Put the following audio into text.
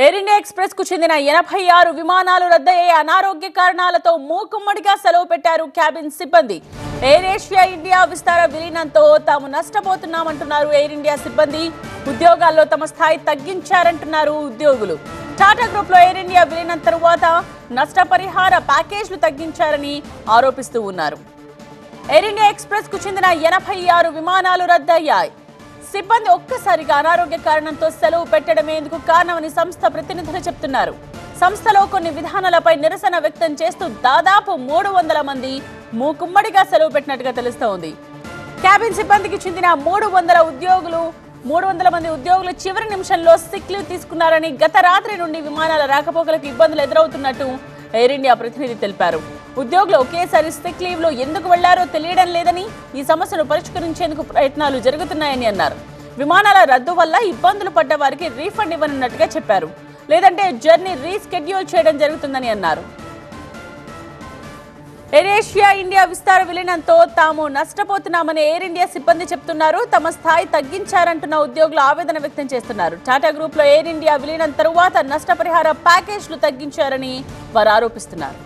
Air India express కు చెందిన 86 విమానాలు రద్దయ్యే అనారోగ్య కారణాలతో మూకుమ్మడిగా సెలవు పెట్టారు క్యాబిన్ సిబ్బంది. ఎయిర్ ఏషియా ఇండియా విస్తార విలీనంతో తాము నష్టపోతున్నామంటున్నారు ఎయిర్ ఇండియా సిబ్బంది. ఉద్యోగాల్లో తమ స్థాయి తగ్గించారంటున్నారు ఉద్యోగులు. టాటా గ్రూప్ లో ఎయిర్ ఇండియా విలీనం తరువాత నష్టపరిహార ప్యాకేజీలు తగ్గించారని ఆరోపిస్తూ ఉన్నారు. ఎయిర్ ఇండియా ఎక్స్ప్రెస్ కు చెందిన 86 విమానాలు రద్దయ్యాయి. సిబ్బంది ఒక్కసారిగా అనారోగ్య కారణంతో సెలవు పెట్టడమే ఇందుకు కారణమని సంస్థ ప్రతినిధులు చెప్తున్నారు. సంస్థలో కొన్ని విధానాలపై నిరసన వ్యక్తం చేస్తూ దాదాపు 300 మంది మూకుమ్మడిగా సెలవు పెట్టినట్టుగా తెలుస్తోంది. క్యాబిన్ సిబ్బందికి చెందిన 300 మంది ఉద్యోగులు చివరి నిమిషంలో సిక్ లీవ్ తీసుకున్నారని, గత రాత్రి నుండి విమానాల రాకపోకలకు ఇబ్బందులు ఎదురవుతున్నట్టు ఎయిర్ ఇండియా ప్రతినిధి తెలిపారు. ఉద్యోగులు ఒకేసారి సిక్ లీవ్ లో ఎందుకు వెళ్లారో తెలియడం లేదని, ఈ సమస్యను పరిష్కరించేందుకు ప్రయత్నాలు జరుగుతున్నాయని అన్నారు. విమానాల రద్దు వల్ల ఇబ్బందులు పడ్డ వారికి రీఫండ్ ఇవ్వనున్నట్టుగా చెప్పారు. లేదంటే జర్నీ రీస్కెడ్యూల్ చేయడం జరుగుతుందని అన్నారు. ఎయిర్ ఏషియా ఇండియా విస్తార విలీనంతో తాము నష్టపోతున్నామని ఎయిర్ ఇండియా సిబ్బంది చెప్తున్నారు. తమ స్థాయి తగ్గించారంటున్న ఉద్యోగులు ఆవేదన వ్యక్తం చేస్తున్నారు. టాటా గ్రూప్ లో ఎయిర్ ఇండియా విలీనం తరువాత నష్టపరిహార ప్యాకేజీలు తగ్గించారని వారు ఆరోపిస్తున్నారు.